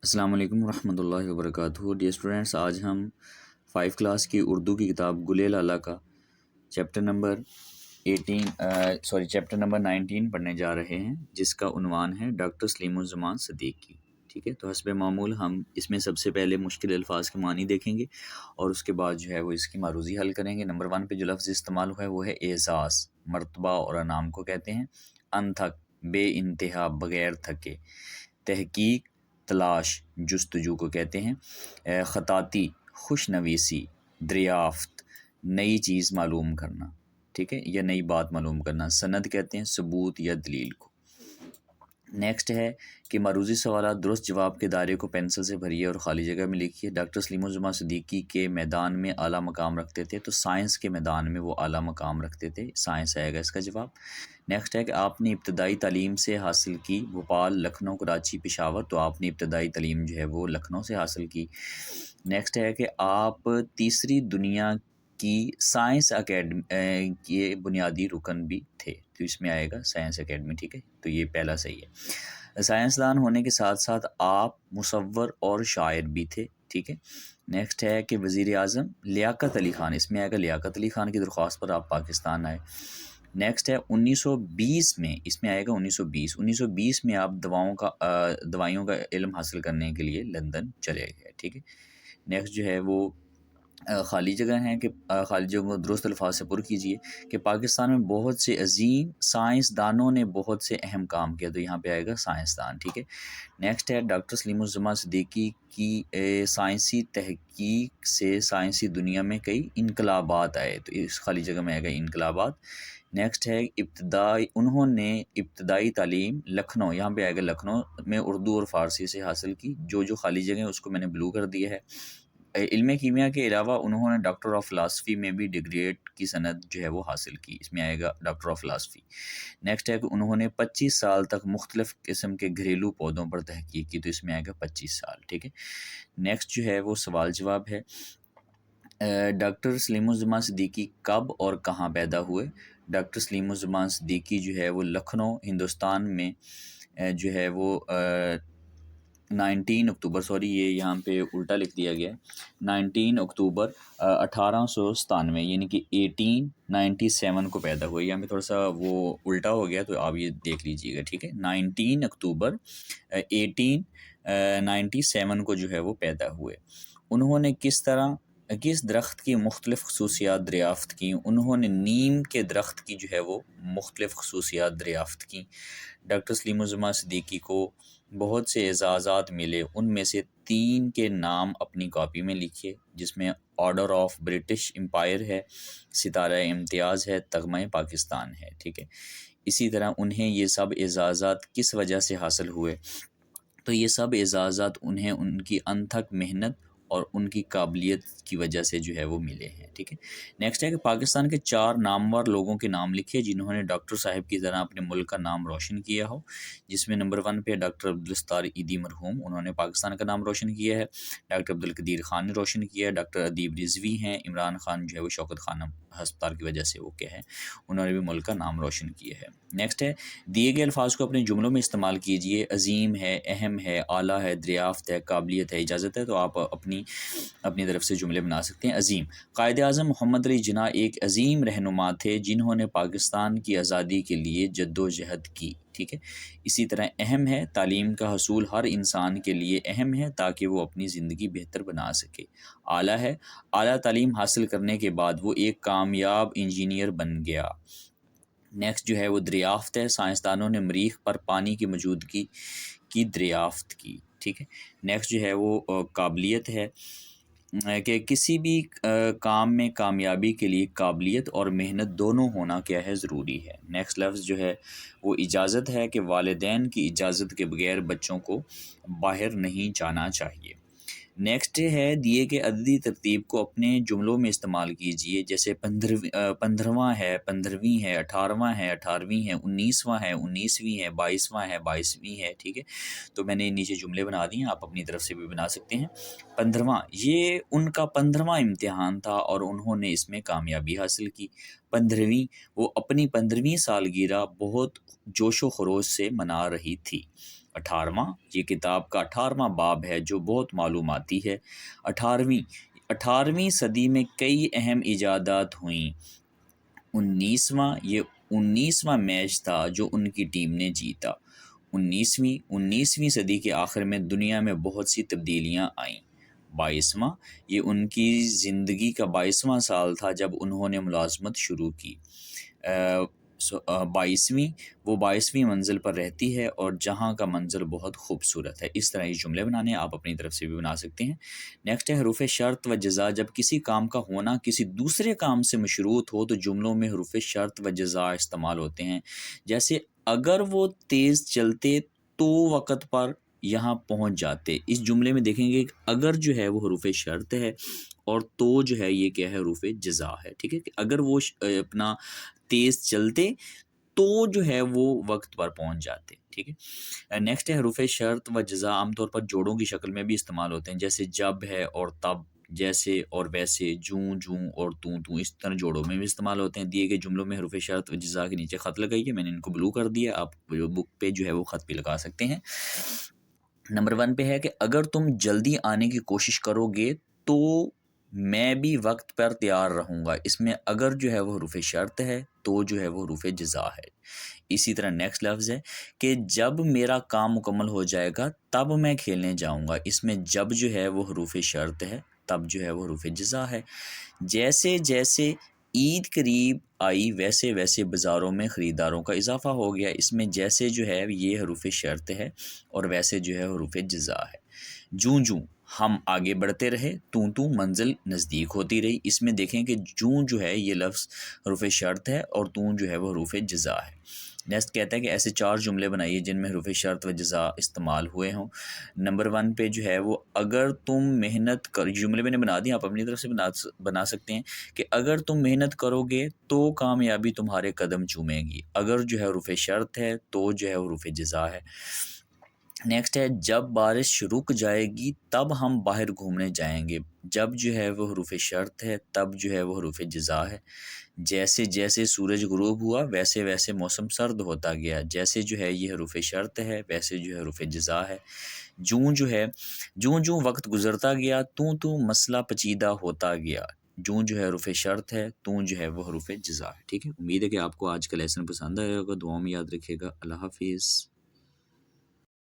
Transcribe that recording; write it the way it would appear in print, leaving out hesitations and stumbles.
السلام علیکم ورحمۃ اللہ وبرکاتہ۔ ڈیئر اسٹوڈنٹس، آج ہم 5 کلاس کی اردو کی کتاب گلِ لالہ کا چیپٹر نمبر 19 پڑھنے جا رہے ہیں، جس کا عنوان ہے ڈاکٹر سلیم الزمان صدیقی۔ ٹھیک ہے، تو حسب معمول ہم اس میں سب سے پہلے مشکل الفاظ کے معنی دیکھیں گے اور اس کے بعد جو ہے وہ اس کی معروضی حل کریں گے۔ نمبر 1 پہ جو لفظ استعمال ہوا ہے وہ ہے اعزاز، مرتبہ اور انعام کو کہتے ہیں۔ انتھک، بے انتہا، بغیر تھکے۔ تحقیق، تلاش، جستجو کو کہتے ہیں۔ خطاطی، خوش نویسی۔ دریافت، نئی چیز معلوم کرنا، ٹھیک ہے، یا نئی بات معلوم کرنا۔ سند کہتے ہیں ثبوت یا دلیل کو۔ نیکسٹ ہے کہ معروضی سوالات درست جواب کے دائرے کو پینسل سے بھریے اور خالی جگہ میں لکھیے۔ ڈاکٹر سلیم الزمان صدیقی کے میدان میں اعلیٰ مقام رکھتے تھے، تو سائنس کے میدان میں وہ اعلیٰ مقام رکھتے تھے، سائنس آئے گا اس کا جواب۔ نیکسٹ ہے کہ آپ نے ابتدائی تعلیم سے حاصل کی بھوپال، لکھنؤ، کراچی، پشاور، تو آپ نے ابتدائی تعلیم جو ہے وہ لکھنؤ سے حاصل کی۔ نیکسٹ ہے کہ آپ تیسری دنیا کی سائنس اکیڈمی کے بنیادی رکن بھی تھے، تو اس میں آئے گا سائنس اکیڈمی، ٹھیک ہے، تو یہ پہلا صحیح ہے۔ سائنسدان ہونے کے ساتھ ساتھ آپ مصور اور شاعر بھی تھے، ٹھیک ہے۔ نیکسٹ ہے کہ وزیر اعظم لیاقت علی خان، اس میں آئے گا لیاقت علی خان کی درخواست پر آپ پاکستان آئے۔ نیکسٹ ہے 1920 میں، اس میں آئے گا 1920 میں آپ دوائیوں کا علم حاصل کرنے کے لیے لندن چلے گئے، ٹھیک ہے۔ نیکسٹ جو ہے وہ خالی جگہ ہیں کہ خالی جگہ کو درست الفاظ سے پر کیجئے کہ پاکستان میں بہت سے عظیم سائنسدانوں نے بہت سے اہم کام کیا، تو یہاں پہ آئے گا سائنسدان، ٹھیک ہے۔ نیکسٹ ہے ڈاکٹر سلیم الزمان صدیقی کی سائنسی تحقیق سے سائنسی دنیا میں کئی انقلابات آئے، تو اس خالی جگہ میں آئے گا انقلابات۔ نیکسٹ ہے انہوں نے ابتدائی تعلیم لکھنؤ، یہاں پہ آئے گا لکھنؤ میں اردو اور فارسی سے حاصل کی، جو خالی جگہ اس کو میں نے بلو کر دیا ہے۔ علم کیمیا کے علاوہ انہوں نے ڈاکٹر آف فلاسفی میں بھی ڈگریٹ کی سند جو ہے وہ حاصل کی، اس میں آئے گا ڈاکٹر آف فلاسفی۔ نیکسٹ ہے کہ انہوں نے 25 سال تک مختلف قسم کے گھریلو پودوں پر تحقیق کی، تو اس میں آئے گا 25 سال، ٹھیک ہے۔ نیکسٹ جو ہے وہ سوال جواب ہے۔ ڈاکٹر سلیم الزمان صدیقی کب اور کہاں پیدا ہوئے؟ ڈاکٹر سلیم الزمان صدیقی جو ہے وہ لکھنؤ، ہندوستان میں جو ہے وہ 19 اکتوبر، یہ یہاں پہ الٹا لکھ دیا گیا ہے، 19 اکتوبر 1897، یعنی کہ 1897 کو پیدا ہوئے۔ یہاں پہ تھوڑا سا وہ الٹا ہو گیا، تو آپ یہ دیکھ لیجئے گا، ٹھیک ہے۔ 19 اکتوبر 1897 کو جو ہے وہ پیدا ہوئے۔ انہوں نے کس درخت کی مختلف خصوصیات دریافت کی؟ انہوں نے نیم کے درخت کی جو ہے وہ مختلف خصوصیات دریافت کی۔ ڈاکٹر سلیم الزمان صدیقی کو بہت سے اعزازات ملے، ان میں سے 3 کے نام اپنی کاپی میں لکھیے، جس میں آرڈر آف برٹش امپائر ہے، ستارہ امتیاز ہے، تغمہ پاکستان ہے، ٹھیک ہے۔ اسی طرح انہیں یہ سب اعزازات کس وجہ سے حاصل ہوئے؟ تو یہ سب اعزازات انہیں ان کی انتھک محنت اور ان کی قابلیت کی وجہ سے جو ہے وہ ملے ہیں، ٹھیک ہے۔ نیکسٹ ہے کہ پاکستان کے 4 نامور لوگوں کے نام لکھے جنہوں نے ڈاکٹر صاحب کی طرح اپنے ملک کا نام روشن کیا ہو، جس میں نمبر 1 پہ ڈاکٹر عبدالستار ایدی مرحوم، انہوں نے پاکستان کا نام روشن کیا ہے۔ ڈاکٹر عبدالقدیر خان نے روشن کیا ہے۔ ڈاکٹر ادیب رضوی ہیں۔ عمران خان جو ہے وہ شوکت خانم ہسپتال کی وجہ سے وہ کیا ہے، انہوں نے بھی ملک کا نام روشن کیا ہے۔ نیکسٹ ہے دیے گئے الفاظ کو اپنے جملوں میں استعمال کیجئے۔ عظیم ہے، اہم ہے، اعلیٰ ہے، دریافت ہے، قابلیت ہے، اجازت ہے، تو آپ اپنی طرف سے جملے بنا سکتے ہیں۔ عظیم، قائد اعظم محمد علی جناح ایک عظیم رہنما تھے جنہوں نے پاکستان کی آزادی کے لیے جدوجہد کی، ٹھیک ہے۔ اسی طرح اہم ہے، تعلیم کا حصول ہر انسان کے لیے اہم ہے تاکہ وہ اپنی زندگی بہتر بنا سکے۔ اعلیٰ ہے، اعلیٰ تعلیم حاصل کرنے کے بعد وہ ایک کامیاب انجینئر بن گیا۔ نیکسٹ جو ہے وہ دریافت ہے، سائنسدانوں نے مریخ پر پانی کی موجودگی کی دریافت کی، ٹھیک ہے۔ نیکسٹ جو ہے وہ قابلیت ہے کہ کسی بھی کام میں کامیابی کے لیے قابلیت اور محنت دونوں ہونا کیا ہے، ضروری ہے۔ نیکسٹ لفظ جو ہے وہ اجازت ہے کہ والدین کی اجازت کے بغیر بچوں کو باہر نہیں جانا چاہیے۔ نیکسٹ ہے دیے گئے عددی ترتیب کو اپنے جملوں میں استعمال کیجئے، جیسے 15واں ہے، 15ویں ہے، 18واں ہے، 18ویں ہے، 19واں ہے، 19ویں ہے، 22واں ہے، 22ویں ہے، ٹھیک ہے۔ تو میں نے نیچے جملے بنا دیے ہیں، آپ اپنی طرف سے بھی بنا سکتے ہیں۔ 15واں، یہ ان کا 15واں امتحان تھا اور انہوں نے اس میں کامیابی حاصل کی۔ 15ویں، وہ اپنی 15ویں سالگرہ بہت جوش و خروش سے منا رہی تھی۔ 18واں، یہ کتاب کا 18واں باب ہے جو بہت معلوماتی ہے۔ 18ویں صدی میں کئی اہم ایجادات ہوئیں۔ 19واں میچ تھا جو ان کی ٹیم نے جیتا۔ 19ویں صدی کے آخر میں دنیا میں بہت سی تبدیلیاں آئیں۔ 22واں، یہ ان کی زندگی کا 22واں سال تھا جب انہوں نے ملازمت شروع کی۔ 22ویں، وہ 22ویں منزل پر رہتی ہے اور جہاں کا منظر بہت خوبصورت ہے۔ اس طرح یہ جملے بنانے آپ اپنی طرف سے بھی بنا سکتے ہیں۔ نیکسٹ ہے حروف شرط و جزا۔ جب کسی کام کا ہونا کسی دوسرے کام سے مشروط ہو تو جملوں میں حروف شرط و جزا استعمال ہوتے ہیں، جیسے اگر وہ تیز چلتے تو وقت پر یہاں پہنچ جاتے۔ اس جملے میں دیکھیں گے کہ اگر جو ہے وہ حروف شرط ہے اور تو جو ہے یہ کیا ہے، حروف جزا ہے، ٹھیک ہے، کہ اگر وہ اپنا تیز چلتے تو جو ہے وہ وقت پر پہنچ جاتے، ٹھیک ہے۔ نیکسٹ ہے حروف شرط و جزا عام طور پر جوڑوں کی شکل میں بھی استعمال ہوتے ہیں، جیسے جب ہے اور تب، جیسے اور ویسے، جوں اور تو اس طرح جوڑوں میں بھی استعمال ہوتے ہیں۔ دیے گئے جملوں میں حروف شرط و جزا کے نیچے خط لگائیے، میں نے ان کو بلو کر دیا، آپ بک پہ جو ہے وہ خط بھی لگا سکتے ہیں۔ نمبر 1 پہ ہے کہ اگر تم جلدی آنے کی کوشش کرو گے تو میں بھی وقت پر تیار رہوں گا۔ اس میں اگر جو ہے وہ حروف شرط ہے تو جو ہے وہ حروف جزا ہے۔ اسی طرح نیکسٹ لفظ ہے کہ جب میرا کام مکمل ہو جائے گا تب میں کھیلنے جاؤں گا۔ اس میں جب جو ہے وہ حروف شرط ہے، تب جو ہے وہ حروف جزا ہے۔ جیسے جیسے عید قریب آئی ویسے ویسے بازاروں میں خریداروں کا اضافہ ہو گیا۔ اس میں جیسے جو ہے یہ حروف شرط ہے اور ویسے جو ہے حروف جزا ہے۔ جوں ہم آگے بڑھتے رہے، تو منزل نزدیک ہوتی رہی۔ اس میں دیکھیں کہ جوں جو ہے یہ لفظ حروف شرط ہے اور تو جو ہے وہ حروف جزا ہے۔ نیکسٹ کہتا ہے کہ ایسے 4 جملے بنائیے جن میں حروف شرط و جزا استعمال ہوئے ہوں۔ نمبر 1 پہ جو ہے وہ اگر تم محنت جملے میں نے بنا دی، آپ اپنی طرف سے بنا سکتے ہیں کہ اگر تم محنت کرو گے تو کامیابی تمہارے قدم چومے گی۔ اگر جو ہے حروف شرط ہے تو جو ہے حروف جزا ہے۔ نیکسٹ ہے جب بارش رک جائے گی تب ہم باہر گھومنے جائیں گے۔ جب جو ہے وہ حروف شرط ہے، تب جو ہے وہ حروف جزا ہے۔ جیسے جیسے سورج غروب ہوا ویسے ویسے موسم سرد ہوتا گیا۔ جیسے جو ہے یہ حروف شرط ہے، ویسے جو ہے حروف جزا ہے۔ جوں وقت گزرتا گیا تو مسئلہ پیچیدہ ہوتا گیا۔ جو ہے حروف شرط ہے، تو جو ہے وہ حروف جزا ہے، ٹھیک ہے۔ امید ہے کہ آپ کو آج کا لیسن پسند آئے گا، دعاؤں میں یاد رکھیے گا۔ اللہ حافظ۔